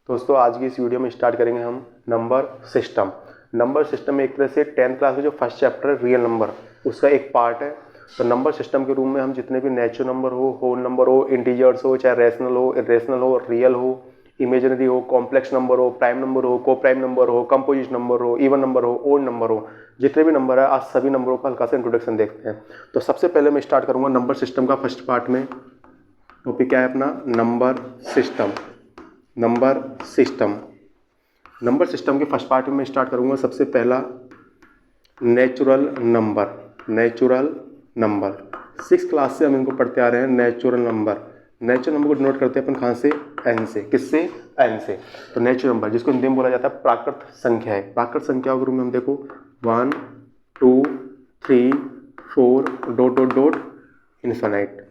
दोस्तों आज की इस वीडियो में स्टार्ट करेंगे हम नंबर सिस्टम। नंबर सिस्टम में एक तरह से 10th क्लास में जो फर्स्ट चैप्टर है रियल नंबर, उसका एक पार्ट है। तो नंबर सिस्टम के रूम में हम जितने भी नेचुरल नंबर हो, होल नंबर हो, इंटीजर्स हो, चाहे रेशनल हो, इरेशनल हो, रियल हो, इमेजिनरी हो, कॉम्प्लेक्स नंबर हो, प्राइम नंबर हो, को प्राइम नंबर हो, कंपोजिट नंबर हो, इवन नंबर हो, ओड नंबर हो, जितने भी नंबर है आज सभी नंबरों का हल्का सा इंट्रोडक्शन देखते हैं। तो सबसे पहले मैं स्टार्ट करूंगा नंबर सिस्टम का फर्स्ट पार्ट में। टॉपिक क्या है अपना? Number system. Number system number system के फर्स्ट पार्ट में मैं स्टार्ट करूंगा सबसे पहला natural number. Natural number 6th class से हम इनको पढ़ते आ रहे हैं। नेचुरल नंबर, नेचुरल नंबर को डिनोट करते हैं अपन कहाँ से? एन से। किससे? एन से। तो नेचुरल नंबर जिसको हिंदी में बोला जाता है प्राकृत संख्या है। प्राकृत संख्या के रूप में हम देखो 1 2 3 4 डॉट डॉट डॉट इन्फिनाइट,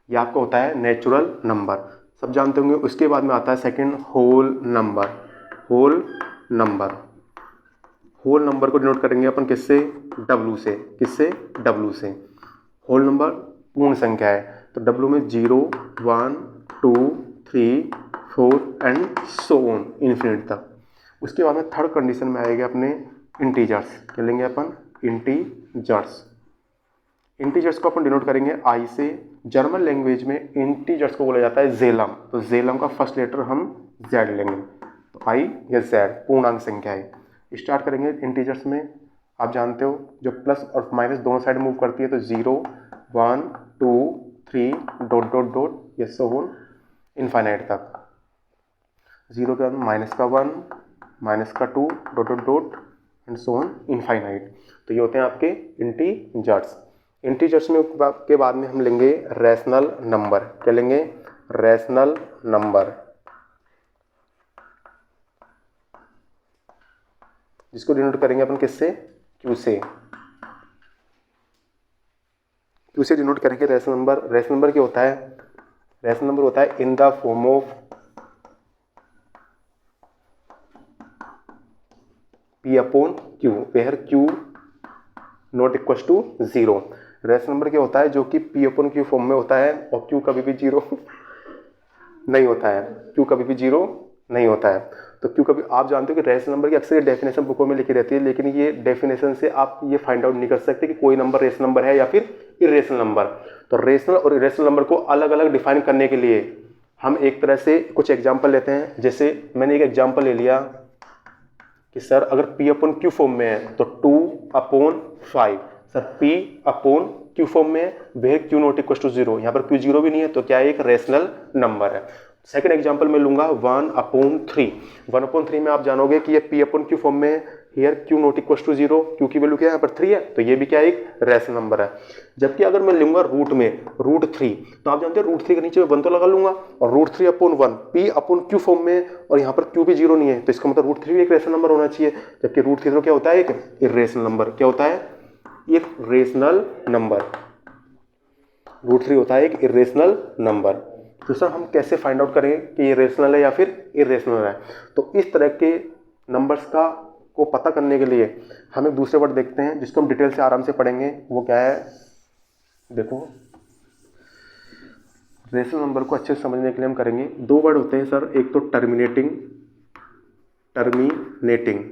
ये आपका होता है नेचुरल नंबर, सब जानते होंगे। उसके बाद में आता है second whole number. Whole number, whole number को डिनोट करेंगे अपन किससे? डब्लू से। किससे? डब्लू से। होल नंबर पूर्ण संख्या है तो डब्लू में 0 1 2 3 4 एंड सो ऑन इन्फिनिट तक। उसके बाद में थर्ड कंडीशन में आएगा अपने इंटीजर्स। क्या लेंगे अपन? इंटीजर्स। इंटीजर्स को अपन डिनोट करेंगे आई से। जर्मन लैंग्वेज में इंटीजर्स को बोला जाता है जेलम, तो जेलम का फर्स्ट लेटर हम जेड लेंगे, तो आई या जेड पूर्णांक संख्या है। स्टार्ट करेंगे इंटीजर्स में। आप जानते हो जो प्लस और माइनस दोनों साइड मूव करती है, तो 0 1 2 3 डॉट डॉट डॉट ये सो ऑन इनफाइनाइट तक। 0 के बाद माइनस का 1, माइनस का 2 dot dot dot and so on infinite. तो ये होते हैं आपके इंटीजर्स। इंटीजर्स में के बाद में हम लेंगे रैशनल नंबर। क्या लेंगे? रैशनल नंबर, जिसको डिनोट करेंगे अपन किससे? क्यू से। क्यू से डिनोट करेंगे रैशनल नंबर। रैशनल नंबर क्या होता है? रैशनल नंबर होता है in the form of p upon q, where q not equal to 0। Rational number क्या होता है? जो कि p अपॉन q फॉर्म में होता है और q कभी भी 0 नहीं होता है। q कभी भी 0 नहीं होता है। तो q कभी, आप जानते हो कि रैशनल नंबर की अक्सर ये डेफिनेशन बुकों में लिखी रहती है, लेकिन ये डेफिनेशन से आप ये फाइंड आउट नहीं कर सकते कि कोई नंबर रेशनल नंबर है या फिर इरेशनल नंबर। तो रेशनल और इरेशनल नंबर को अलग अलग डिफाइन करने के लिए हम एक तरह से कुछ एग्जाम्पल लेते हैं। जैसे मैंने एक एग्जाम्पल ले लिया कि सर अगर p अपॉन q फॉर्म में है तो 2 upon 5। Sir p upon q form में है, where q not equal to 0, यहाँ पर q 0 भी नहीं है, तो क्या एक रेशनल नंबर है। सेकंड एग्जांपल में लूंगा 1 अपॉन 3। 1 अपॉन 3 में आप जानोगे कि ये p अपॉन q फॉर्म में है, here q not equal to 0, q की वैल्यू क्या है? यहाँ पर 3 है, तो ये भी क्या एक रेशनल नंबर है। जबकि अगर मैं लूंगा रूट में √3, तो आप जानते हैं √3 के नीचे 1 तो लगा लूंगा, और √3 upon 1 p upon q form में, और यहाँ पर q भी 0 नहीं है, तो इसका मतलब √3 भी एक रेशनल नंबर होना चाहिए। जबकि √3 तो क्या होता है? एक इरेशनल नंबर। क्या होता है? एक रेशनल नंबर। √3 होता है एक इरेशनल नंबर। तो सर हम कैसे फाइंड आउट करेंगे कि ये रेशनल है या फिर इरेशनल है? तो इस तरह के नंबर्स का को पता करने के लिए हम एक दूसरे वर्ड देखते हैं जिसको हम डिटेल से आराम से पढ़ेंगे। वो क्या है? देखो, रेशनल नंबर को अच्छे से समझने के लिए हम करेंगे, 2 वर्ड होते हैं सर। एक तो टर्मिनेटिंग। टर्मिनेटिंग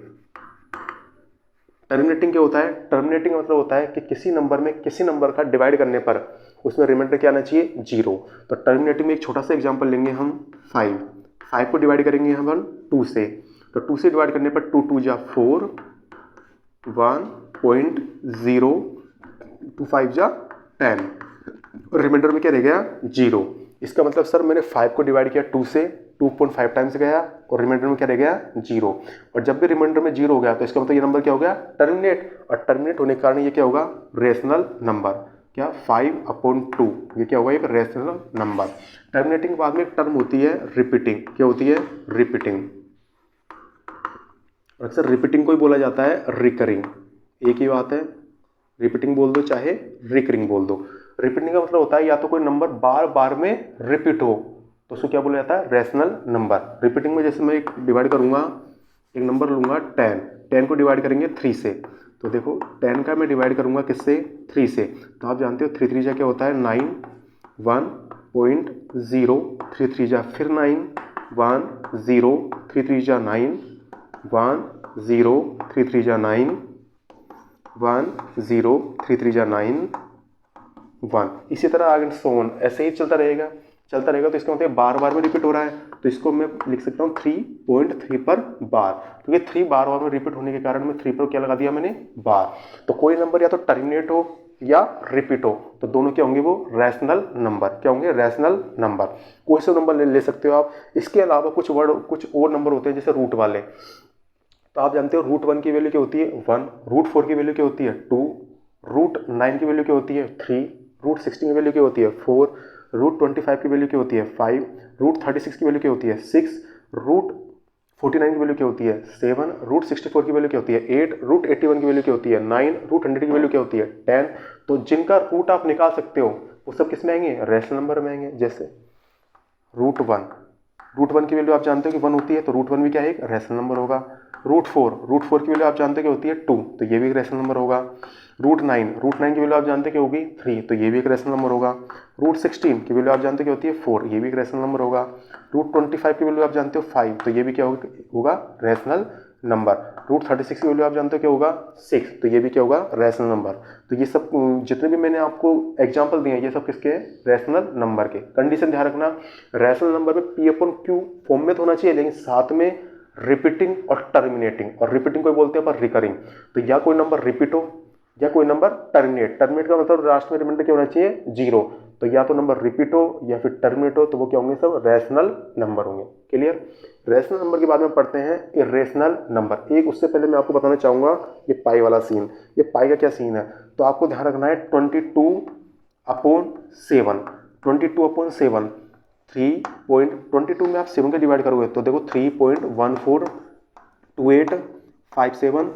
टर्मिनेटिंग क्या होता है? टर्मिनेटिंग मतलब होता है कि किसी नंबर में किसी नंबर का डिवाइड करने पर उसमें रिमाइंडर क्या आना चाहिए? 0। तो टर्मिनेटिंग में एक छोटा सा एग्जांपल लेंगे हम 5 को डिवाइड करेंगे हम 2 से, तो 2 से डिवाइड करने पर 2 2 जा 4, 1.0, 2 5 जा 10, और रिमाइंडर में क्या रह गया? 0। इसका मतलब सर मैंने 5 को डिवाइड किया 2 से, 2.5 टाइम्स गया, और रिमाइंडर में क्या रह गया? 0। और जब भी रिमाइंडर में 0 हो गया तो इसका मतलब ये नंबर क्या हो गया? टर्मिनेट। और टर्मिनेट होने के कारण ये क्या होगा? Rational number. क्या? 5/2, ये क्या होगा? एक रेशनल नंबर। टर्मिनेटिंग के बाद में एक टर्म होती है रिपीटिंग। क्या होती है? रिपीटिंग। और अक्सर रिपीटिंग को ही बोला जाता है रिकरिंग। एक ही बात है, रिपीटिंग बोल दो चाहे रिकरिंग बोल दो। रिपीटिंग का मतलब होता है या तो कोई नंबर बार बार में रिपीट हो, तो उसको क्या बोला जाता है? Rational number. रिपीटिंग में जैसे मैं एक डिवाइड करूंगा, एक नंबर लूंगा 10 को डिवाइड करेंगे 3 से, तो देखो 10 का मैं डिवाइड करूंगा किससे? 3 से, तो आप जानते हो 3 3 जा क्या होता है? 9, 1.0, 3 3 जा फिर 9, 1 0 3 3 जा 9, 1 0 3 3 जा 9, 1 0 3 3 जा 9, 1। इसी तरह आगे सोन ऐसे ही चलता रहेगा तो इसका मतलब बार बार में रिपीट हो रहा है, तो इसको मैं लिख सकता हूँ 3.3 पर बार। तो ये 3 बार बार में रिपीट होने के कारण में 3 पर क्या लगा दिया मैंने, बार। तो कोई नंबर या तो टर्मिनेट हो या रिपीट हो, तो दोनों क्या होंगे, वो रैशनल नंबर। क्या होंगे, रैशनल नंबर। कोई सा नंबर ले सकते हो आप। इसके अलावा कुछ और नंबर होते हैं जैसे रूट वाले। तो आप जानते हो रूट 1 की वैल्यू क्या होती है 1, रूट 4 की वैल्यू क्या होती है 2, रूट 9 की वैल्यू क्या होती है 3, रूट 16 की वैल्यू क्या होती है 4, रूट 25 की वैल्यू क्या होती है 5, रूट 36 की वैल्यू क्या होती है 6, रूट 49 की वैल्यू क्या होती है 7, रूट 64 की वैल्यू क्या होती है 8, रूट 81 की वैल्यू क्या होती है 9, रूट 100 की वैल्यू क्या होती है 10। तो जिनका रूट आप निकाल सकते हो वो सब किस में आएंगे, रैशनल नंबर में आएंगे। जैसे रूट 1 की वैल्यू आप जानते हो कि 1 होती है, तो रूट 1 भी क्या है, एक रैशनल नंबर होगा। रूट 4 की वैल्यू आप जानते हो क्या होती है 2, तो ये भी एक रैशनल नंबर होगा। रूट 9 की वैल्यू आप जानते हो क्या होगी 3, तो ये भी एक रैशनल नंबर होगा। रूट 16 की वैल्यू आप जानते हो क्या होती है 4, ये भी एक रैशनल नंबर होगा। रूट 25 की वैल्यू आप जानते हो 5, तो ये भी क्या होगा, रैशनल नंबर। रूट 36 की वैल्यू आप जानते हो क्या होगा 6, तो ये भी क्या होगा, रैशनल नंबर। तो ये सब जितने भी मैंने आपको एग्जांपल दिए हैं ये सब किसके हैं, रैशनल नंबर के। कंडीशन ध्यान रखना, रैशनल नंबर में पी अपॉन क्यू फॉर्म में तो होना चाहिए, लेकिन साथ में रिपीटिंग और टर्मिनेटिंग, और रिपीटिंग को बोलते हैं पर रिकरिंग। तो या कोई नंबर रिपीट हो या कोई नंबर टर्मिनेट का मतलब लास्ट में रिमाइंडर क्या होना चाहिए 0। तो या तो नंबर रिपीट हो या फिर टर्मिनेट हो, तो वो क्या होंगे, सब रैशनल नंबर होंगे। क्लियर। रैशनल नंबर के बाद में पढ़ते हैं इरेशनल नंबर। एक उससे पहले मैं आपको बताना चाहूंगा ये पाई वाला सीन। ये पाई का क्या सीन है, तो आपको ध्यान रखना है 22/7, 22/7, 3.22 में आप 7 का डिवाइड करोगे तो देखो 3.142857,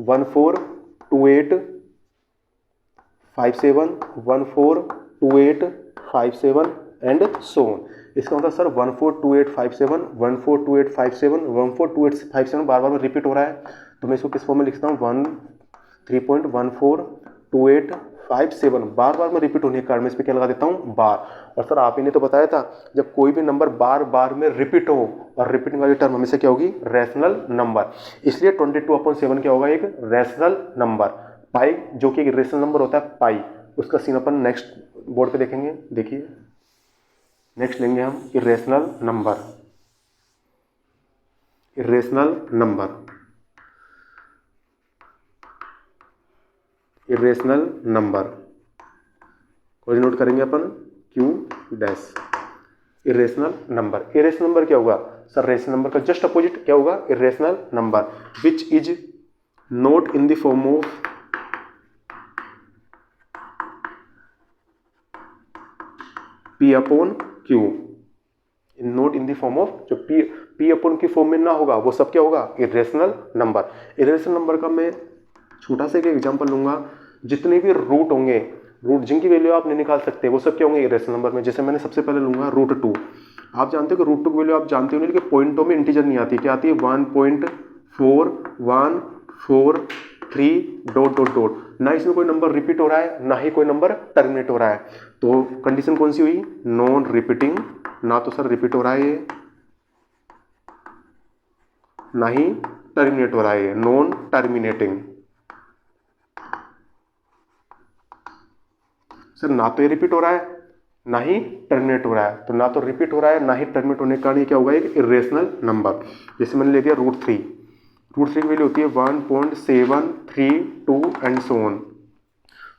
142857, 142857 एंड सो ऑन। इसका मतलब सर 142857, 142857, 142857 बार बार में रिपीट हो रहा है, तो मैं इसको किस फॉर्म में लिखता हूँ 3.142857 बार बार में रिपीट होने के कारण मैं इस पर क्या लगा देता हूँ बार। और सर आप ही ने तो बताया था जब कोई भी नंबर बार बार में रिपीट हो, और रिपीटिंग वाली टर्म हमेशा क्या होगी, रैशनल नंबर। इसलिए 22/7 क्या होगा, एक रैशनल नंबर। पाई जो कि एक रेशनल नंबर होता है पाई, उसका सीन अपन नेक्स्ट बोर्ड पे देखेंगे। देखिए नेक्स्ट लेंगे हम irrational number. Irrational number, irrational number को नोट करेंगे अपन Q dash. Irrational number, irrational number क्या होगा सर, रेशनल नंबर का जस्ट अपोजिट क्या होगा, irrational number which is not in the form of P upon Q, not in the form of, जो P upon Q form में ना होगा वो सब क्या होगा, इरेशनल नंबर। इरेशनल नंबर का मैं छोटा सा एक एग्जांपल लूंगा। जितने भी रूट होंगे, रूट जिनकी वैल्यू आप नहीं निकाल सकते वो सब क्या होंगे, इरेशनल नंबर में। जैसे मैंने सबसे पहले लूंगा रूट 2। आप जानते हो कि रूट 2 की वैल्यू आप जानते हो नहीं, लेकिन पॉइंटों में इंटीजर नहीं आती। क्या आती है 1.4143 ... ना इसमें कोई नंबर रिपीट हो रहा है, ना ही कोई नंबर टर्मिनेट हो रहा है। तो कंडीशन कौन सी हुई, नॉन रिपीटिंग। ना तो सर रिपीट हो रहा है ये, ना ही टर्मिनेट हो रहा है, नॉन टर्मिनेटिंग। सर ना तो ये रिपीट हो रहा है ना ही टर्मिनेट हो रहा है, तो ना तो रिपीट हो रहा है ना ही टर्मिनेट होने के कारण ये क्या होगा, एक इरेशनल नंबर। जैसे मैंने ले दिया रूट 3 की वैल्यू होती है 1.732 एंड सो ऑन।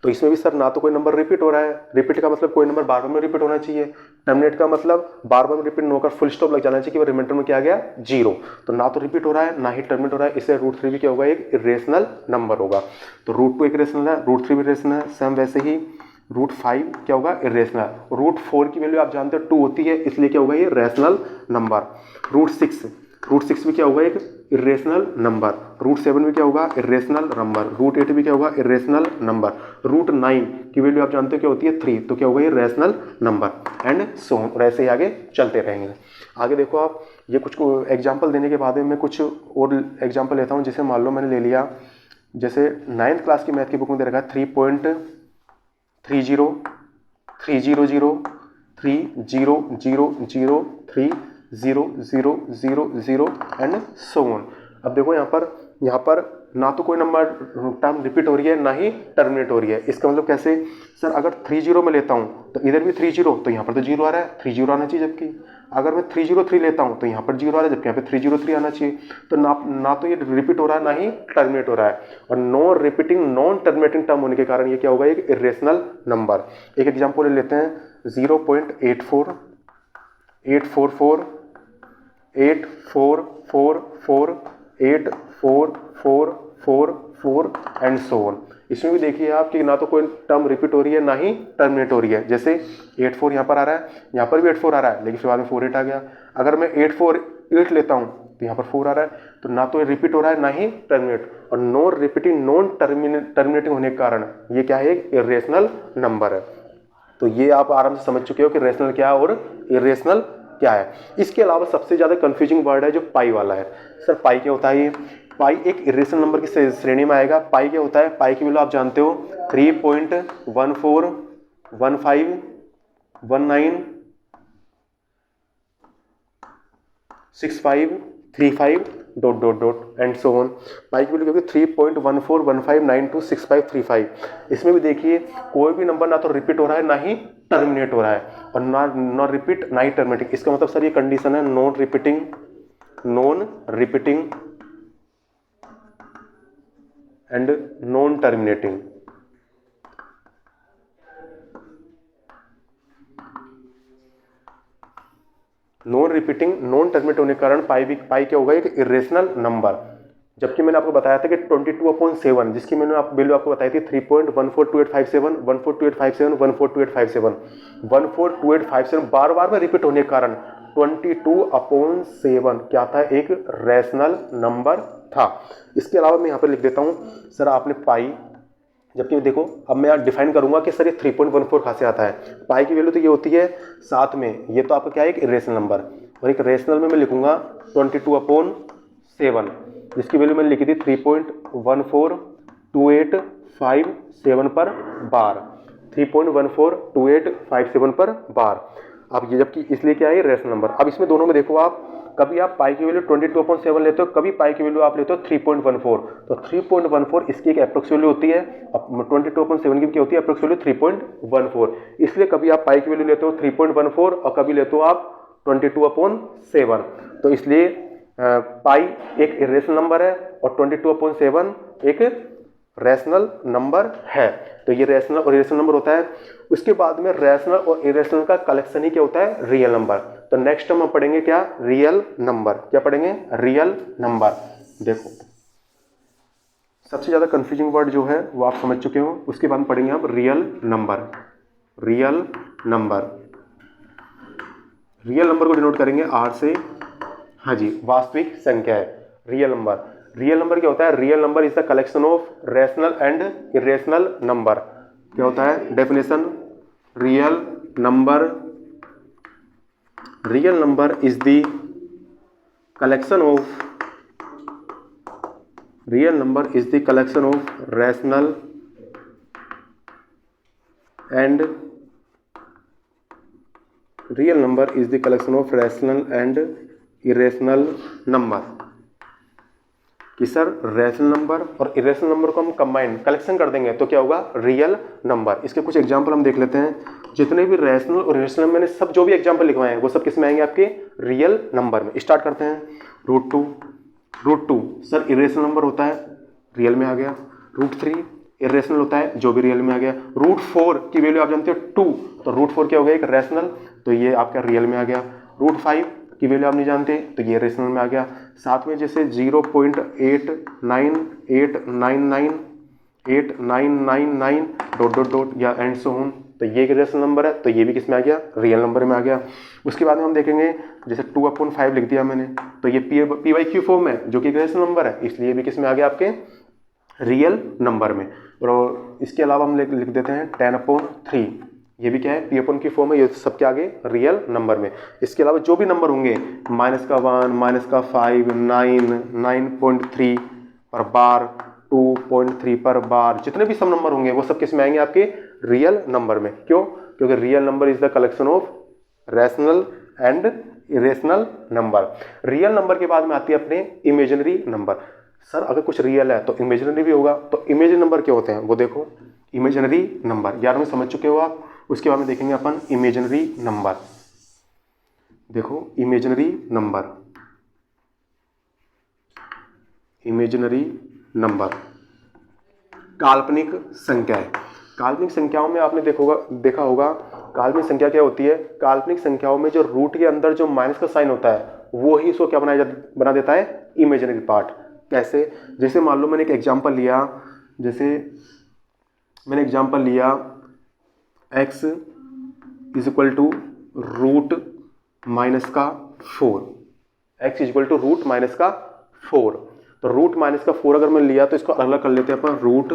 तो इसमें भी सर ना तो कोई नंबर रिपीट हो रहा है, रिपीट का मतलब कोई नंबर बार बार में रिपीट होना चाहिए, टर्मिनेट का मतलब बार बार में रिपीट न होकर फुल स्टॉप लग जाना चाहिए कि रिमाइंडर में क्या आ गया 0। तो ना तो रिपीट हो रहा है ना ही टर्मिनेट हो रहा है, इसलिए रूट 3 भी क्या होगा, एक इरेशनल नंबर होगा। तो रूट 2 एक इरेशनल है, रूट 3 भी इरेशनल है। सेम वैसे ही रूट 5 क्या होगा, इरेशनल। रूट 4 की वैल्यू आप जानते हो 2 होती है, इसलिए क्या होगा, ये रैशनल नंबर। रूट 6 भी क्या होगा, एक इरेशनल नंबर। रूट 7 भी क्या होगा, इरेशनल नंबर। रूट 8 भी क्या होगा, इरेशनल नंबर। रूट 9 की वैल्यू आप जानते हो क्या होती है 3, तो क्या होगा, ये rational number and so on. और ऐसे ही आगे चलते रहेंगे। आगे देखो आप, ये कुछ एग्जाम्पल देने के बाद में मैं कुछ और एग्जाम्पल लेता हूँ। जैसे मान लो मैंने ले लिया, जैसे 9th क्लास की मैथ की बुक में दे रखा है 3.30 300 30003 0 0 0 0 एंड सो ऑन। अब देखो यहाँ पर ना तो कोई नंबर टर्म रिपीट हो रही है ना ही टर्मिनेट हो रही है। इसका मतलब कैसे सर, अगर 30 में लेता हूँ तो इधर भी 30, तो यहाँ पर तो 0 आ रहा है, 30 आना चाहिए। जबकि अगर मैं 303 लेता हूँ तो यहाँ पर 0 आ रहा है, जबकि यहाँ पे 303 आना चाहिए। तो ना तो ये रिपीट हो रहा है ना ही टर्मिनेट हो रहा है। और non repeating non terminating term होने के कारण ये क्या होगा, एक इरेशनल नंबर। एक एग्जाम्पल ले लेते हैं 0.84 844 8444 8444 एंड सो ऑन। इसमें भी देखिए आप कि ना तो कोई टर्म रिपीट हो रही है ना ही टर्मिनेट हो रही है। जैसे 84 यहाँ पर आ रहा है, यहाँ पर भी 84 आ रहा है, लेकिन फिर बाद में 48 आ गया। अगर मैं 848 लेता हूँ तो यहाँ पर 4 आ रहा है। तो ना तो रिपीट हो रहा है ना ही टर्मिनेट, और नॉन रिपीटिंग नॉन टर्मिनेटिंग होने के कारण ये क्या है, एक इरेशनल नंबर है। तो ये आप आराम से समझ चुके हो कि रेशनल क्या है और इरेशनल क्या है। इसके अलावा सबसे ज़्यादा कंफ्यूजिंग वर्ड है जो पाई वाला है। सर पाई क्या होता है? ये पाई एक इरेशनल नंबर की श्रेणी में आएगा। पाई क्या होता है? पाई की वैल्यू आप जानते हो 3.1415196535 ... एंड सो ऑन। पाई की वैल्यू 3.1415926535। इसमें भी देखिए कोई भी नंबर ना तो रिपीट हो रहा है ना ही टर्मिनेट हो रहा है, और ना रिपीट ना ही टर्मिनेटिंग। इसका मतलब सर ये कंडीशन है non repeating and non terminating. Non repeating non terminate होने के कारण पाई क्या होगा, एक इरेशनल नंबर। जबकि मैंने आपको बताया था कि 22/7 जिसकी मैंने वैल्यू आपको बताई थी 3.142857 142857 142857 142857 बार बार में रिपीट होने के कारण 22/7 क्या था, एक रैशनल नंबर था। इसके अलावा मैं यहाँ पर लिख देता हूँ सर आपने पाई, जबकि देखो अब मैं यहाँ डिफाइन करूंगा कि सर ये 3.14 कहाँ से आता है। पाई की वैल्यू तो ये होती है 7 में, ये तो आपका क्या है, एक इरेशनल नंबर। और एक रेशनल में मैं लिखूंगा 22/7 जिसकी वैल्यू मैंने लिखी थी 3.142857 पर बार, 3.142857 पर बार। अब ये जबकि इसलिए क्या है, रेशनल नंबर। अब इसमें दोनों में देखो आप, कभी आप पाई की वैल्यू 22/7 लेते हो, कभी पाई की वैल्यू आप लेते हो 3.14। तो 3.14 इसकी एक अप्रोक्स वैल्यू होती है, अब 22/7 की क्या होती है, अप्रोक्स वैल्यू 3.14। इसलिए कभी आप पाई की वैल्यू लेते हो 3.14 और कभी लेते हो आप 22/7। तो इसलिए पाई एक इरेशनल नंबर है और 22/7 एक रैशनल नंबर है। तो ये रैशनल और इरेशनल नंबर होता है। उसके बाद में रैशनल और इरेशनल का कलेक्शन ही क्या होता है, रियल नंबर। तो नेक्स्ट हम पढ़ेंगे क्या, रियल नंबर। क्या पढ़ेंगे, रियल नंबर। देखो सबसे ज्यादा कंफ्यूजिंग वर्ड जो है वो आप समझ चुके हो। उसके बाद पढ़ेंगे आप real number. Real number, real number को डिनोट करेंगे आर से। हाँ जी, वास्तविक संख्या है रियल नंबर। रियल नंबर क्या होता है, real number is the collection of rational and irrational number. क्या होता है definition, real number is the collection of rational and irrational number. कि सर रैशनल नंबर और इरेशनल नंबर को हम कंबाइन कलेक्शन कर देंगे तो क्या होगा, रियल नंबर। इसके कुछ एग्जांपल हम देख लेते हैं। जितने भी रैशनल और इरेशनल मैंने सब जो भी एग्जांपल लिखवाए हैं वो सब किस में आएंगे, आपके रियल नंबर में। स्टार्ट करते हैं। √2 सर इरेशनल नंबर होता है, रियल में आ गया। √3 इरेशनल होता है, जो भी रियल में आ गया। √4 की वैल्यू आप जानते हो 2, तो √4 क्या हो गया, एक रैशनल, तो ये आपका रियल में आ गया। √5 की वैल्यू आप नहीं जानते तो ये रेशनल में आ गया। साथ में जैसे 0.89899899 या एंड सो ऑन, तो ये एक रेशनल नंबर है, तो ये भी किस में आ गया, रियल नंबर में आ गया। उसके बाद में हम देखेंगे जैसे 2/5 लिख दिया मैंने, तो ये PYQ फॉर्म है जो कि एक रेशनल नंबर है, इसलिए भी किस में आ गया, आपके रियल नंबर में। और इसके अलावा हम लिख देते हैं 10/3, ये भी क्या है, P/Q की फॉर्म है, ये सबके आगे रियल नंबर में। इसके अलावा जो भी नंबर होंगे -1, -5, 9, 9.3 पर बार, 2.3 पर बार, जितने भी सब नंबर होंगे वो सब किस में आएंगे, आपके रियल नंबर में। क्यों, क्योंकि real number is the collection of rational and irrational number. Real number के बाद में आती है अपने इमेजिनरी नंबर। सर अगर कुछ रियल है तो इमेजिनरी भी होगा, तो इमेजिनरी नंबर क्या होते हैं वो देखो, इमेजिनरी नंबर 11वीं समझ चुके हो आप। उसके बाद में देखेंगे अपन इमेजिनरी नंबर। देखो इमेजिनरी नंबर, इमेजिनरी नंबर काल्पनिक संख्या है। काल्पनिक संख्याओं में आपने देखा होगा काल्पनिक संख्या क्या होती है। काल्पनिक संख्याओं में जो रूट के अंदर जो माइनस का साइन होता है वो ही इसको क्या बना देता है, इमेजिनरी पार्ट। कैसे, जैसे मान लो मैंने एक एग्जांपल लिया, x is equal to root minus का 4, x is equal to root minus का 4। तो रूट माइनस का 4 अगर मैं लिया तो इसको अलग अलग कर लेते हैं अपन, रूट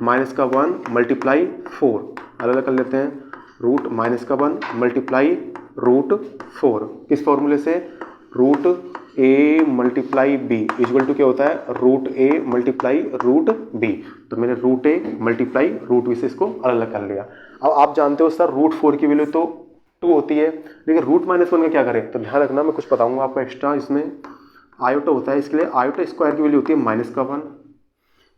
माइनस का 1 मल्टीप्लाई 4, अलग अलग कर लेते हैं, रूट माइनस का 1 मल्टीप्लाई रूट 4। किस फॉर्मूले से, root a multiply B equal to क्या होता है, root a multiply root b। तो मैंने root a multiply root b से इसको अलग अलग कर लिया। अब आप जानते हो सर रूट 4 की वैल्यू तो 2 होती है, लेकिन रूट माइनस 1 का क्या करें, तो ध्यान रखना मैं कुछ बताऊंगा आपको एक्स्ट्रा। इसमें आयोटा होता है, इसके लिए आयोटा स्क्वायर की वैल्यू होती है माइनस का 1,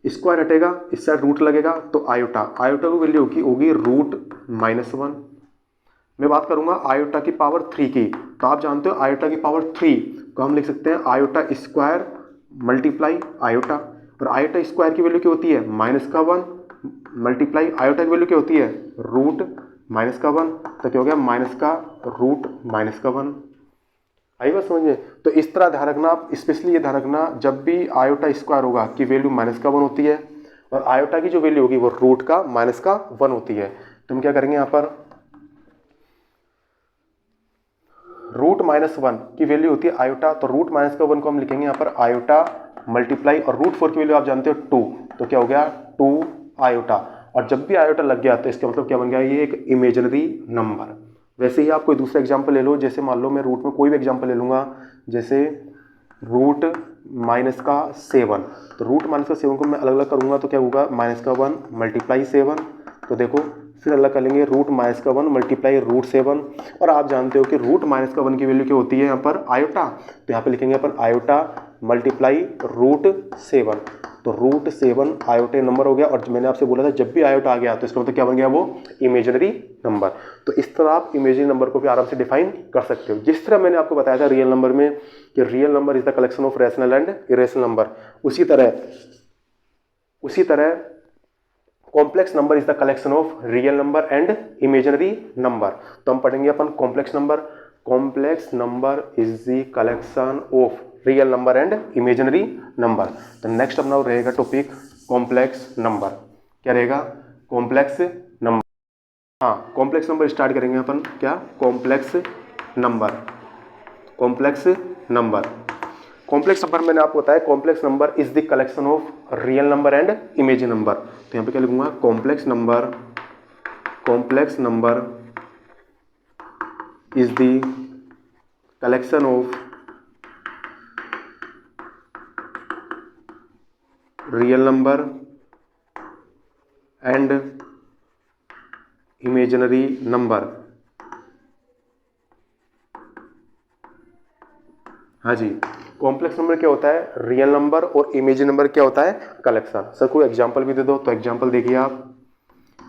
स्क्वायर हटेगा इस साइड रूट लगेगा तो आयोटा की वैल्यू होगी रूट माइनस 1। मैं बात करूंगा आयोटा की पावर 3 की, तो आप जानते हो आयोटा की पावर 3 को हम लिख सकते हैं आयोटा स्क्वायर मल्टीप्लाई आयोटा, और आयोटा स्क्वायर की वैल्यू क्या होती है, माइनस का 1 मल्टीप्लाई आयोटा की वैल्यू क्या होती है, रूट माइनस का 1। तो क्या हो गया, माइनस का रूट माइनस का 1। आई बात समझिए। तो इस तरह ध्यान रखना आप, स्पेशली ये ध्यान रखना जब भी आयोटा स्क्वायर होगा कि वैल्यू माइनस का 1 होती है, और आयोटा की जो वैल्यू होगी वो रूट का माइनस का 1 होती है। तो हम क्या करेंगे यहाँ पर, रूट माइनस 1 की वैल्यू होती है आयोटा, तो रूट माइनस का 1 को हम लिखेंगे यहाँ पर आयोटा मल्टीप्लाई, और रूट 4 की वैल्यू आप जानते हो 2, तो क्या हो गया 2 आयोटा। और जब भी आयोटा लग गया तो इसका मतलब क्या बन गया, ये एक इमेजिनरी नंबर। वैसे ही आप कोई दूसरा एग्जाम्पल ले लो, जैसे मान लो मैं रूट में कोई भी एग्जाम्पल ले लूँगा, जैसे रूट माइनस का 7, तो रूट माइनस का 7 को मैं अलग अलग करूँगा तो क्या होगा, माइनस का 1 मल्टीप्लाई 7। तो देखो फिर अलग कर लेंगे, रूट माइनस का 1 मल्टीप्लाई रूट 7। और आप जानते हो कि रूट माइनस का 1 की वैल्यू क्या होती है यहाँ पर, आयोटा। तो यहाँ पे लिखेंगे अपन आयोटा मल्टीप्लाई रूट 7। तो रूट 7 आयोटा नंबर हो गया। और मैंने आपसे बोला था जब भी आयोटा आ गया तो इसका मतलब क्या बन गया, वो इमेजिनरी नंबर। तो इस तरह आप इमेजिनरी नंबर को भी आराम से डिफाइन कर सकते हो। जिस तरह मैंने आपको बताया था रियल नंबर में कि real number is the collection of rational and irrational number, उसी तरह complex number is the collection of real number and imaginary number. तो हम पढ़ेंगे अपन complex number. Complex number is the collection of real number and imaginary number. तो next अपना रहेगा topic complex number. क्या रहेगा, कॉम्प्लेक्स नंबर। हाँ, कॉम्प्लेक्स नंबर स्टार्ट करेंगे अपन, क्या, complex number. Complex number, complex number मैंने आपको बताया complex number is the collection of real number and imaginary number. तो यहाँ पे क्या लिखूंगा, complex number is the collection of real number and imaginary number. हाँ जी, कॉम्प्लेक्स नंबर क्या होता है, रियल नंबर, और इमेजिनरी नंबर क्या होता है, कलेक्शन। सर कोई एग्जांपल भी दे दो, तो एग्जांपल देखिए आप,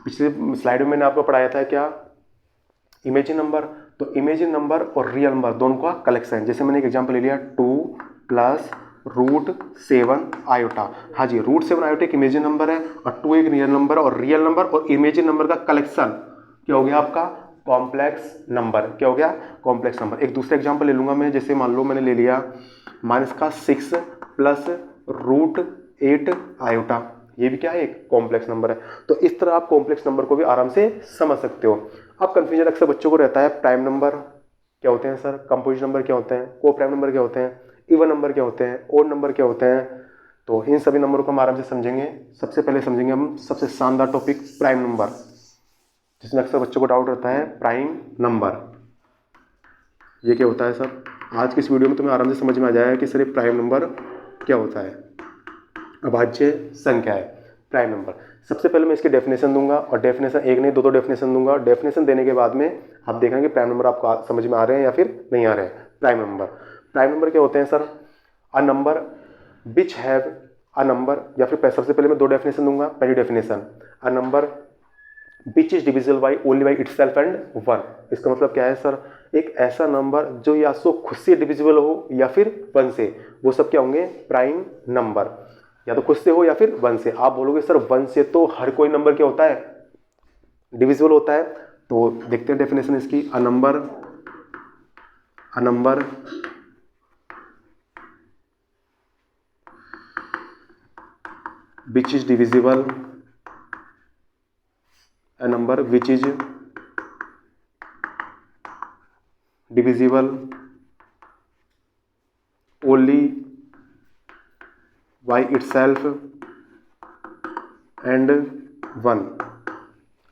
पिछले स्लाइड में मैंने आपको पढ़ाया था क्या, इमेजिनरी नंबर। तो इमेजिनरी नंबर और रियल नंबर दोनों का कलेक्शन। जैसे मैंने एक एग्जांपल ले लिया 2 प्लस रूट 7 आयोटा। हाँ जी, रूट 7 आयोटा एक इमेजिनरी नंबर है, और 2 एक रियल नंबर, और रियल नंबर और इमेजिनरी नंबर का कलेक्शन क्या हो गया आपका, कॉम्प्लेक्स नंबर। क्या हो गया, कॉम्प्लेक्स नंबर। एक दूसरा एग्जांपल ले लूंगा मैं, जैसे मान लो मैंने ले लिया माइनस का 6 प्लस रूट 8 आयोटा। ये भी क्या है, एक कॉम्प्लेक्स नंबर है। तो इस तरह आप कॉम्प्लेक्स नंबर को भी आराम से समझ सकते हो। अब कंफ्यूजन अक्सर बच्चों को रहता है, प्राइम नंबर क्या होते हैं सर, कंपोजिट नंबर क्या होते हैं, को प्राइम नंबर क्या होते हैं, इवन नंबर क्या होते हैं, ओड नंबर क्या होते हैं। तो इन सभी नंबरों को हम आराम से समझेंगे। सबसे पहले समझेंगे हम सबसे शानदार टॉपिक प्राइम नंबर, जिसमें अक्सर बच्चों को डाउट रहता है, प्राइम नंबर ये क्या होता है सर। आज की इस वीडियो में तुम्हें आराम से समझ में आ जाएगा कि सर ये प्राइम नंबर क्या होता है। अभाज्य संख्या है प्राइम नंबर। सबसे पहले मैं इसकी डेफिनेशन दूंगा, और डेफिनेशन एक नहीं दो डेफिनेशन दूंगा। डेफिनेशन देने के बाद में आप देखेंगे प्राइम नंबर आपको समझ में आ रहे हैं या फिर नहीं आ रहे हैं। Prime number. प्राइम नंबर क्या होते हैं sir? A number which have a number, या फिर सबसे पहले मैं दो डेफिनेशन दूंगा। पहली definition, a number which is divisible by only by itself and one. इसका मतलब क्या है सर? एक ऐसा नंबर जो या तो खुद से डिविजिबल हो या फिर वन से, वो सब क्या होंगे? Prime number. या तो खुद से हो या फिर वन से। आप बोलोगे सर वन से तो हर कोई नंबर क्या होता है? डिविजिबल होता है। तो देखते हैं डेफिनेशन इसकी। अ number which is divisible, a number which is divisible only by itself and one।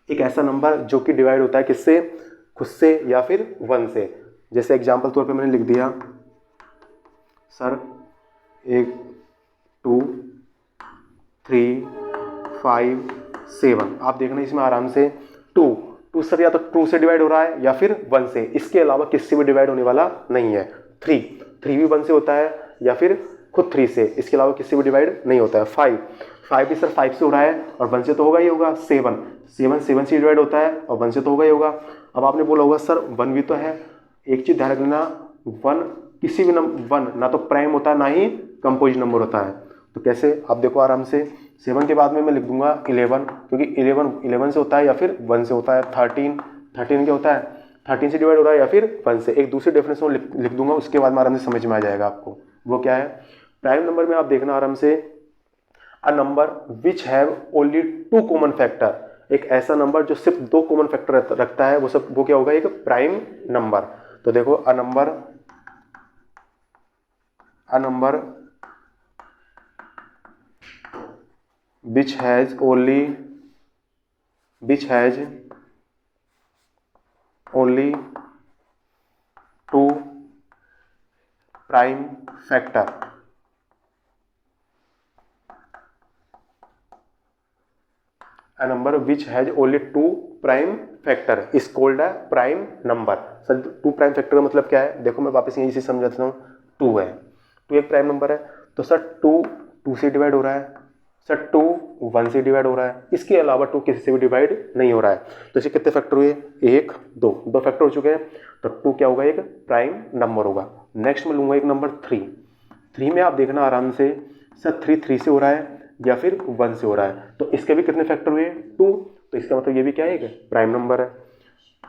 एक ऐसा नंबर जो कि डिवाइड होता है किससे? खुद से या फिर वन से। जैसे एग्जांपल तौर पे मैंने लिख दिया सर 1 2 3 5 7। आप देखना इसमें आराम से 2 सर या तो 2 से डिवाइड हो रहा है या फिर 1 से, इसके अलावा किससे भी डिवाइड होने वाला नहीं है। 3 भी 1 से होता है या फिर खुद 3 से, इसके अलावा किससे भी डिवाइड नहीं होता है। 5 भी सर 5 से हो रहा है और 1 से तो होगा ही होगा। 7 से डिवाइड होता है और 1 से तो होगा ही होगा। अब आपने बोला होगा सर 1 भी तो है। एक चीज ध्यान रखना, 1 किसी भी नंबर 1 ना तो प्राइम होता है ना ही कंपोजिट नंबर होता है। तो कैसे? आप देखो आराम से, 7 के बाद में मैं लिख दूंगा 11, क्योंकि 11 से होता है या फिर 1 से होता है। 13 क्या होता है? 13 से डिवाइड हो रहा है या फिर 1 से। एक दूसरे डेफिनेशन लिख दूंगा, उसके बाद में आराम से समझ में आ जाएगा आपको। वो क्या है? प्राइम नंबर में आप देखना आराम से, अ number which have only 2 common factor. एक ऐसा नंबर जो सिर्फ 2 कॉमन फैक्टर रखता है, वो क्या होगा? एक प्राइम नंबर। तो देखो a number which has only 2 prime factor। A number which has only 2 prime factor is called a prime number। Sir 2 prime factor का मतलब क्या है? देखो मैं वापस यही से समझाता हूँ। 2 है, 2 एक प्राइम नंबर है, तो सर 2 से डिवाइड हो रहा है। सर 2 1 से डिवाइड हो रहा है, इसके अलावा 2 किसी से भी डिवाइड नहीं हो रहा है। तो इसे कितने फैक्टर हुए? 1 2 फैक्टर हो चुके हैं। तो 2 क्या होगा? एक प्राइम नंबर होगा। नेक्स्ट में लूंगा एक नंबर 3 में आप देखना आराम से, सर 3 से हो रहा है या फिर 1 से हो रहा है। तो इसके भी कितने फैक्टर हुए? 2। तो इसका मतलब ये भी क्या है? एक प्राइम नंबर है।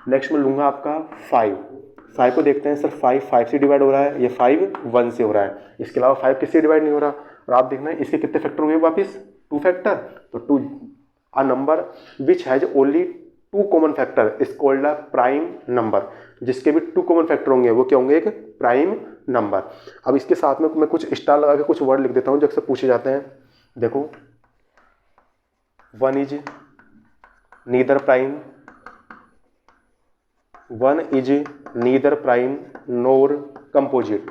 नेक्स्ट में लूंगा आपका 5 को देखते हैं। सर 5 से डिवाइड हो रहा है, ये 5 1 से हो रहा है, इसके अलावा 5 किससे डिवाइड नहीं हो रहा। और आप देखना इसके कितने फैक्टर हुए? वापस 2 फैक्टर। तो 2 अ number which has only 2 common factor is called a prime number. जिसके भी 2 कॉमन फैक्टर होंगे वो क्या होंगे? एक प्राइम नंबर। अब इसके साथ में मैं कुछ स्टार लगा के कुछ वर्ड लिख देता हूं जो अक्सर पूछे जाते हैं। देखो 1 is neither prime, 1 is neither prime NOR composite.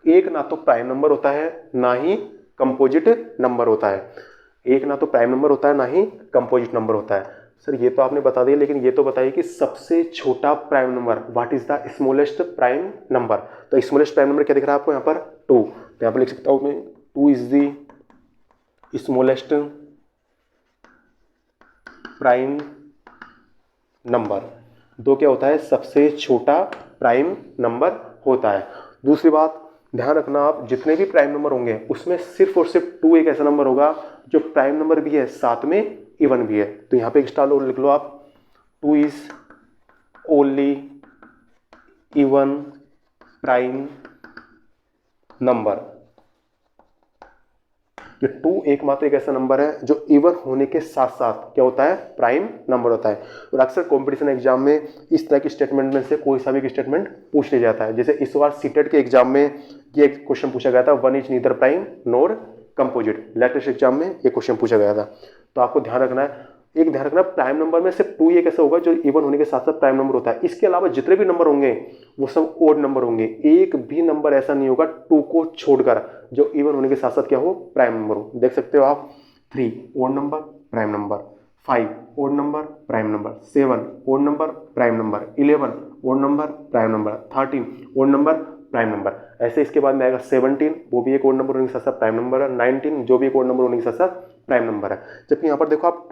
एक ना तो प्राइम नंबर होता है ना ही कंपोजिट नंबर होता है। एक ना तो प्राइम नंबर होता है ना ही कंपोजिट नंबर होता है। सर ये तो आपने बता दिया, लेकिन ये तो बताइए कि सबसे छोटा prime number, what is the smallest prime number. तो स्मॉलेस्ट प्राइम नंबर क्या दिख रहा है आपको यहाँ पर? 2। तो यहाँ पर लिख सकता हूँ मैं 2 is the smallest prime number. 2 क्या होता है? सबसे छोटा प्राइम नंबर होता है। दूसरी बात ध्यान रखना, आप जितने भी प्राइम नंबर होंगे उसमें सिर्फ और सिर्फ 2 एक ऐसा नंबर होगा जो प्राइम नंबर भी है साथ में इवन भी है। तो यहाँ पे एक स्टार और लिख लो आप, 2 is only even prime number. ये 2 एकमात्र एक ऐसा नंबर है जो इवन होने के साथ साथ क्या होता है? प्राइम नंबर होता है। और अक्सर कंपटीशन एग्जाम में इस तरह की स्टेटमेंट में से कोई सा भी स्टेटमेंट पूछ लिया जाता है। जैसे इस बार सीटेट के एग्जाम में ये क्वेश्चन पूछा गया था, 1 is neither prime NOR composite. Latest exam में ये क्वेश्चन पूछा गया था। तो आपको ध्यान रखना है, एक ध्यान रखना, प्राइम नंबर में सिर्फ 2 एक ऐसा होगा जो इवन होने के साथ साथ प्राइम नंबर होता है। इसके अलावा जितने भी नंबर होंगे वो सब ओड नंबर होंगे। एक भी नंबर ऐसा नहीं होगा 2 को छोड़कर जो इवन होने के साथ साथ क्या हो? प्राइम नंबर हो। देख सकते हो आप, 3 odd number prime number, 5 odd number prime number, 7 odd number prime number, 11 odd number prime number, 13 odd number prime number. ऐसे इसके बाद में आएगा 17, वो भी एक ओड नंबर होने के साथ साथ प्राइम नंबर है। 19 जो भी एक ओड नंबर होने के साथ साथ प्राइम नंबर है। जबकि यहाँ पर देखो आप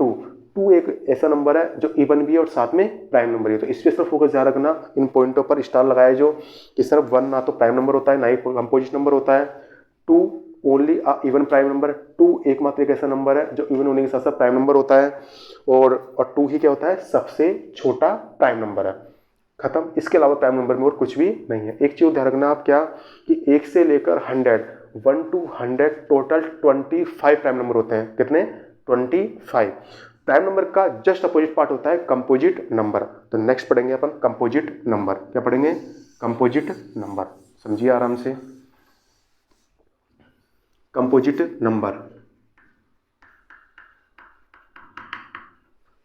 2 एक ऐसा नंबर है जो इवन भी है और साथ में प्राइम नंबर है। तो इस पे सिर्फ फोकस ध्यान रखना, इन पॉइंटों पर स्टार लगाया जो कि सिर्फ 1 ना तो प्राइम नंबर होता है ना ही कंपोजिट नंबर होता है। 2 ओनली इवन प्राइम नंबर। 2 एकमात्र एक ऐसा नंबर है जो इवन होने के साथ साथ प्राइम नंबर होता है और 2 ही क्या होता है, सबसे छोटा प्राइम नंबर है। खत्म। इसके अलावा प्राइम नंबर में और कुछ भी नहीं है। एक चीज ध्यान रखना आप क्या, कि 1 से लेकर 100 to 100 टोटल 25 प्राइम नंबर होते हैं। कितने? 25। प्राइम नंबर का जस्ट अपोजिट पार्ट होता है कंपोजिट नंबर। तो नेक्स्ट पढ़ेंगे अपन कंपोजिट नंबर। क्या पढ़ेंगे? Composite number. समझिए आराम से। Composite number,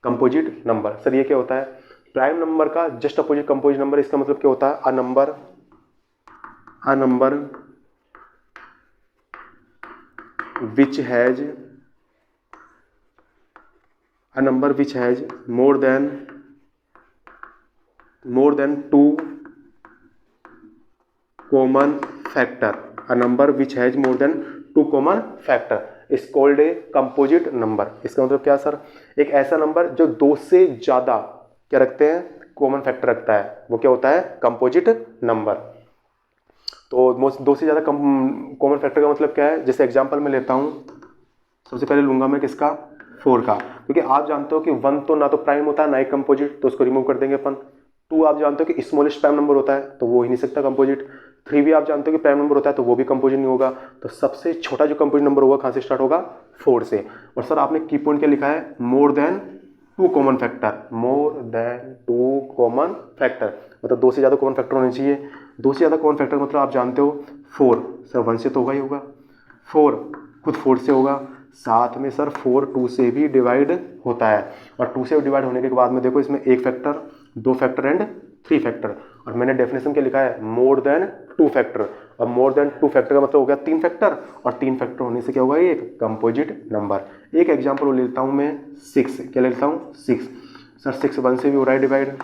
composite number sir ये क्या होता है? प्राइम नंबर का जस्ट अपोजिट कंपोजिट नंबर। इसका मतलब क्या होता है? A number which has more than 2 common factor. A number which has more than 2 common factor is called a composite number. इसका मतलब क्या सर? एक ऐसा नंबर जो 2 से ज्यादा क्या रखते हैं? कॉमन फैक्टर रखता है, वो क्या होता है? Composite number. तो 2 से ज्यादा कॉमन फैक्टर का मतलब क्या है? जैसे एग्जांपल में लेता हूं, सबसे पहले लूंगा मैं किसका? 4 का, क्योंकि आप जानते हो कि 1 तो ना तो प्राइम होता है ना ही कंपोजिट, तो उसको रिमूव कर देंगे अपन। 2 आप जानते हो कि स्मॉलेस्ट प्राइम नंबर होता है, तो वो ही नहीं सकता कंपोजिट। 3 भी आप जानते हो कि प्राइम नंबर होता है, तो वो भी कंपोजिट नहीं होगा। तो सबसे छोटा जो कंपोजिट नंबर होगा कहां से स्टार्ट होगा? 4 से। और सर आपने की पॉइंट क्या लिखा है? More than 2 common factor. More than 2 common factor मतलब 2 से ज्यादा कॉमन फैक्टर होने चाहिए। 2 से ज्यादा कॉमन फैक्टर मतलब आप जानते हो 4 सर 1 से तो होगा ही होगा, 4 खुद 4 से होगा, साथ में सर 4 2 से भी डिवाइड होता है। और 2 से डिवाइड होने के बाद में देखो इसमें 1 फैक्टर, 2 फैक्टर एंड 3 फैक्टर। और मैंने डेफिनेशन क्या लिखा है? More than 2 factor. अब मोर देन 2 फैक्टर का मतलब हो गया 3 फैक्टर, और 3 फैक्टर होने से क्या होगा? एक कंपोजिट नंबर। एक एग्जांपल लेता हूं मैं 6। क्या लेता हूं? 6। सर 6 1 से भी हो रहा है डिवाइड,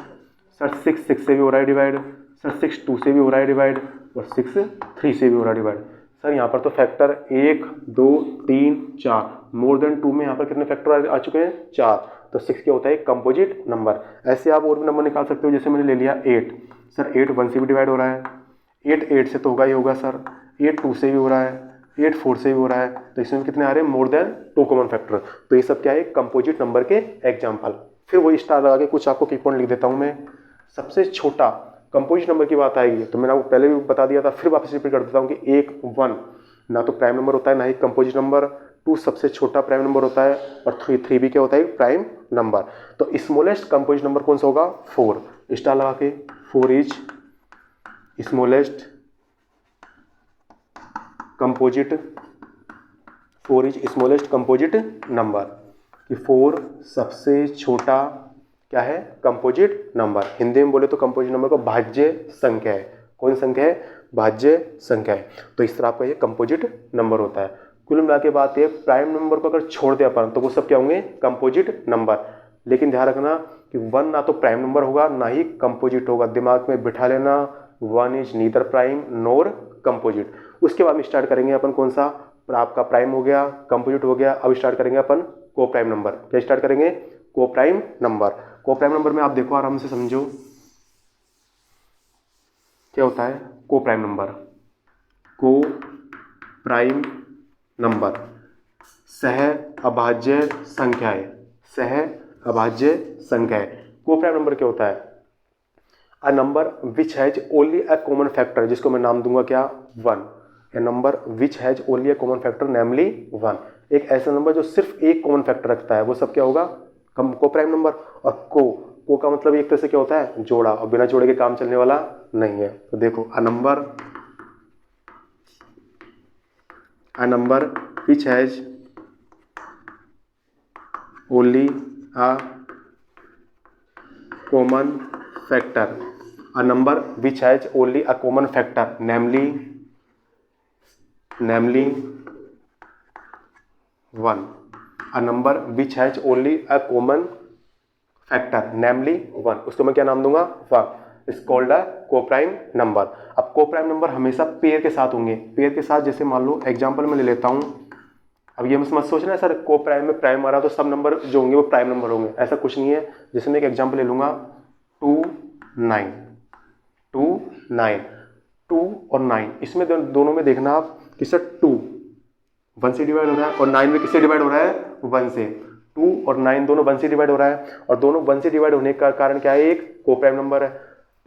सर 6 6 से भी हो रहा है डिवाइड, सर 6 2 से भी हो रहा है डिवाइड, और 6 3 से भी हो रहा है डिवाइड। सर यहाँ पर तो फैक्टर 1 2 3 4, मोर देन 2 में यहाँ पर कितने फैक्टर आ चुके हैं? 4। तो 6 क्या होता है? एक कंपोजिट नंबर। ऐसे आप और भी नंबर निकाल सकते हो, जैसे मैंने ले लिया 8। सर 8 1 से भी डिवाइड हो रहा है, 8 8 से तो होगा ही होगा सर, 8 2 से भी हो रहा है, 8 4 से भी हो रहा है। तो इसमें कितने आ रहे हैं? More than 2 common factor. तो ये सब क्या है? कंपोजिट नंबर के एग्जाम्पल। फिर वही स्टार लगा के कुछ आपको की पॉइंट लिख देता हूँ मैं। सबसे छोटा कंपोजिट नंबर की बात आएगी तो मैंने आपको पहले भी बता दिया था, फिर वापस रिपीट कर देता हूँ कि 1 1 ना तो प्राइम नंबर होता है ना ही कंपोजिट नंबर। 2 सबसे छोटा प्राइम नंबर होता है, और 3 भी क्या होता है? Prime number. तो स्मॉलेस्ट कंपोजिट नंबर कौन सा होगा? 4। स्टार लगा के 4 is smallest composite, 4 is smallest composite number. कि 4 सबसे छोटा क्या है? Composite number. हिंदी में बोले तो कंपोजिट नंबर को भाज्य संख्या है। कौन संख्या है? भाज्य संख्या है। तो इस तरह आपका ये कंपोजिट नंबर होता है। कुल मिला के बात है, प्राइम नंबर को अगर छोड़ दे अपन तो वो सब क्या होंगे? Composite number. लेकिन ध्यान रखना कि 1 ना तो प्राइम नंबर होगा ना ही कंपोजिट होगा। दिमाग में बिठा लेना, 1 is neither prime NOR composite. उसके बाद में स्टार्ट करेंगे अपन कौन सा? आपका प्राइम हो गया, कंपोजिट हो गया। अब स्टार्ट करेंगे अपन को प्राइम नंबर। क्या स्टार्ट करेंगे? को प्राइम नंबर। को प्राइम नंबर में आप देखो आराम से समझो क्या होता है को प्राइम नंबर। को प्राइम नंबर सह अभाज्य संख्याएं, सह अभाज्य संख्याएं। को प्राइम नंबर क्या होता है? A number which has only a common factor, जिसको मैं नाम दूंगा क्या? 1। A number which has only a common factor namely 1। एक ऐसा नंबर जो सिर्फ एक कॉमन फैक्टर रखता है, वो सब क्या होगा? को प्राइम नंबर। और को का मतलब एक तरह से क्या होता है? जोड़ा, और बिना जोड़े के काम चलने वाला नहीं है। तो देखो a number which has only a common factor, a number which has only a common factor namely 1। A number which has only a common factor namely 1, उसको मैं क्या नाम दूंगा 1, is called a coprime number. अब coprime number हमेशा pair के साथ होंगे, पेयर के साथ, जैसे मान लो एग्जांपल मैं ले लेता हूं। अब ये मत सोचना सर कोप्राइम में प्राइम आ रहा तो सब नंबर जो होंगे वो प्राइम नंबर होंगे, ऐसा कुछ नहीं है। जैसे मैं एक एग्जांपल ले लूंगा 2 9 2 9 2 और 9, इसमें दोनों में देखना आप कि सर 2 1 से डिवाइड हो रहा है और 9 में किससे डिवाइड हो रहा है 1 से। 2 और 9 दोनों 1 से डिवाइड हो रहा है और दोनों 1 से डिवाइड होने का कारण क्या है, एक कोप्राइम नंबर है।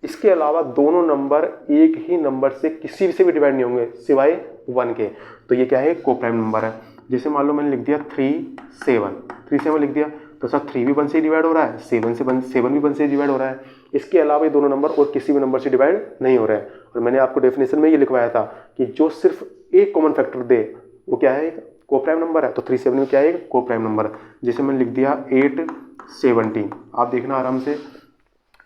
इसके अलावा दोनों नंबर एक ही नंबर से किसी से भी डिवाइड नहीं होंगे सिवाय 1 के, तो ये क्या है कोप्राइम नंबर है। जैसे मान लो मैंने लिख दिया 3 7 लिख दिया तो सर 3 भी 1 से डिवाइड हो रहा है, 7 भी 1 से डिवाइड हो रहा है। इसके अलावा ये दोनों नंबर और किसी भी नंबर से डिवाइड नहीं हो रहे हैं। और मैंने आपको डेफिनेशन में ये लिखवाया था कि जो सिर्फ एक कॉमन फैक्टर दे वो क्या है कोप्राइम नंबर है। तो 3 7 में क्या है कोप्राइम नंबर। जैसे मैंने लिख दिया 8 17, आप देखना आराम से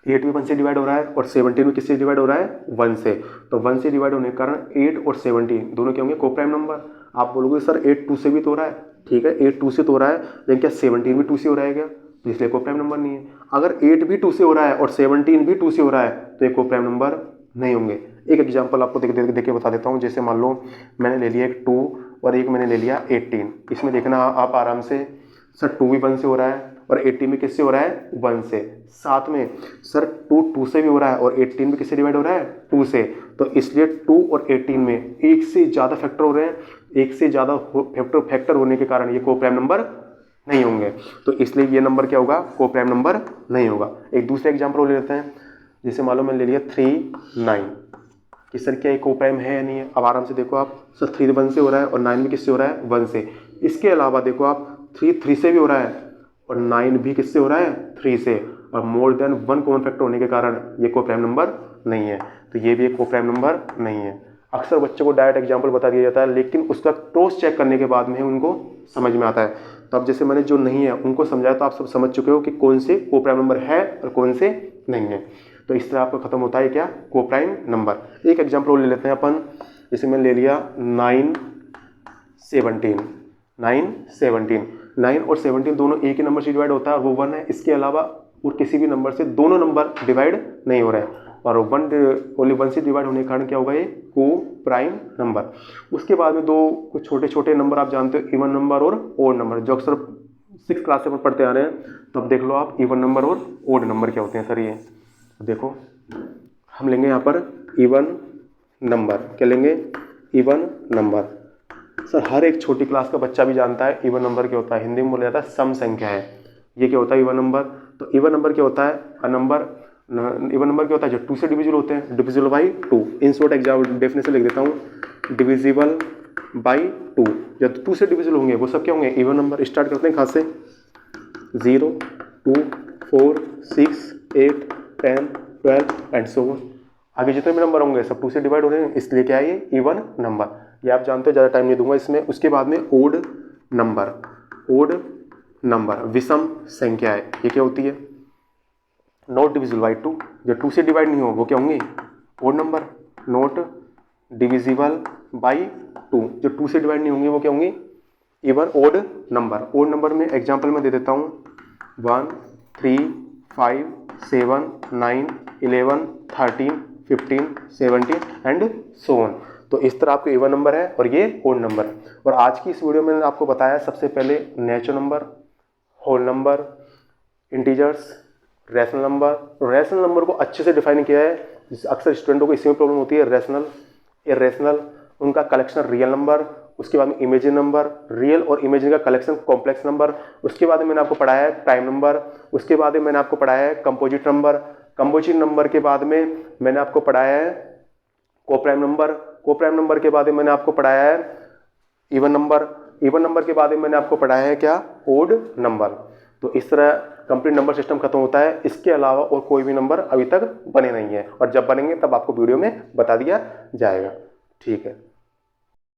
8 भी 1 से डिवाइड हो रहा है और 17 भी किससे डिवाइड हो रहा है 1 से। तो 1 से डिवाइड होने के कारण 8 और 17 दोनों क्या होंगे कोप्राइम नंबर। आप बोलोगे सर 8 2 से भी तो हो रहा है, ठीक है 8 2 से तो हो रहा है, लेकिन क्या 17 भी 2 से हो रहा है क्या, तो इसलिए कोप्राइम नंबर नहीं है। अगर 8 भी 2 से हो रहा है और 17 भी 2 से हो रहा है तो ये कोप्राइम नंबर नहीं होंगे। एक एग्जाम्पल आपको देख के बता देता हूँ। जैसे मान लो मैंने ले लिया एक 2 और एक मैंने ले लिया 18, इसमें देखना आप आराम से सर 2 भी 1 से हो रहा है और 18 भी किससे हो रहा है 1 से। साथ में सर 2 से भी हो रहा है और 18 भी किससे डिवाइड हो रहा है 2 से। तो इसलिए 2 और 18 में एक से ज़्यादा फैक्टर हो रहे हैं, एक से ज़्यादा फैक्टर होने के कारण ये कोप्राइम नंबर नहीं होंगे। तो इसलिए ये नंबर क्या होगा कोप्राइम नंबर नहीं होगा। एक दूसरे एग्जाम्पल ले लेते हैं। जैसे मान लो मैंने ले लिया 3 9 कि सर क्या ये कोप्राइम है या नहीं है। अब आराम से देखो आप सर 3 1 से हो रहा है और 9 भी किससे हो रहा है 1 से। इसके अलावा देखो आप 3 से भी हो रहा है और 9 भी किससे हो रहा है 3 से, और मोर देन 1 कॉमन फैक्टर होने के कारण ये कोप्राइम नंबर नहीं है। तो ये भी एक कोप्राइम नंबर नहीं है। अक्सर बच्चों को डायरेक्ट एग्जाम्पल बता दिया जाता है लेकिन उसका क्रॉस चेक करने के बाद में उनको समझ में आता है। तो अब जैसे मैंने जो नहीं है उनको समझाया तो आप सब समझ चुके हो कि कौन से कोप्राइम नंबर है और कौन से नहीं है। तो इस तरह आपका खत्म होता है क्या कोप्राइम नंबर। एक एग्जाम्पल और ले लेते हैं अपन। जैसे मैंने ले लिया 9 17 9 और 17 दोनों एक ही नंबर से डिवाइड होता है और वो 1 है। इसके अलावा और किसी भी नंबर से दोनों नंबर डिवाइड नहीं हो रहे हैं और ओनली 1 से डिवाइड होने के कारण क्या होगा ये कोप्राइम नंबर। उसके बाद में दो कुछ छोटे छोटे नंबर आप जानते हो इवन नंबर और ओड नंबर, जो अक्सर 6th क्लास से पढ़ते आ रहे हैं। तब देख लो आप इवन नंबर और ओड नंबर क्या होते हैं। सर ये देखो हम लेंगे यहाँ पर इवन नंबर, क्या लेंगे इवन नंबर। सर हर एक छोटी क्लास का बच्चा भी जानता है इवन नंबर क्या होता है, हिंदी में बोला जाता है सम संख्या है। ये क्या होता है इवन नंबर। तो इवन नंबर क्या होता है इवन नंबर क्या होता है जो 2 से डिविजिबल होते हैं, divisible by 2। In short example definition लिख देता हूँ, डिविजिबल बाई 2। जब 2 से डिविजिबल होंगे वो सब क्या होंगे इवन नंबर। स्टार्ट करते हैं खास से 0 2 4 6 8 10 12 एंड सो ऑन। आगे जितने भी नंबर होंगे सब 2 से डिवाइड हो रहे हैं, इसलिए क्या है ये इवन नंबर। ये आप जानते हो, ज़्यादा टाइम नहीं दूंगा इसमें। उसके बाद में ओड नंबर विषम संख्या है। ये क्या होती है नॉट डिविजिबल बाई 2। जो 2 से डिवाइड नहीं हो वो क्या होंगे odd number. Not divisible by 2, जो 2 से डिवाइड नहीं होंगे वो क्या होंगे even odd number. Odd number में एग्जाम्पल में दे देता हूँ 1 3 5 7 9 11 13 15 17 एंड सो ऑन। तो इस तरह आपको इवन नंबर है और ये ओड नंबर है। और आज की इस वीडियो में मैंने आपको बताया सबसे पहले natural number, whole number, integers, rational number. Rational number को अच्छे से डिफाइन किया है। अक्सर स्टूडेंटों को इसी में प्रॉब्लम होती है, रैशनल इरेशनल, उनका कलेक्शन रियल नंबर। उसके बाद में इमेजिन नंबर, रियल और इमेजिन का कलेक्शन कॉम्प्लेक्स नंबर। उसके बाद में मैंने आपको पढ़ाया है प्राइम नंबर। उसके बाद में मैंने आपको पढ़ाया है कंपोजिट नंबर। कंपोजिट नंबर के बाद में मैंने आपको पढ़ाया है कोप्राइम नंबर। कोप्राइम नंबर के बाद में मैंने आपको पढ़ाया है इवन नंबर। इवन नंबर के बाद में मैंने आपको पढ़ाया है क्या ओड नंबर। तो इस तरह कंप्लीट नंबर सिस्टम खत्म होता है। इसके अलावा और कोई भी नंबर अभी तक बने नहीं है और जब बनेंगे तब आपको वीडियो में बता दिया जाएगा। ठीक है।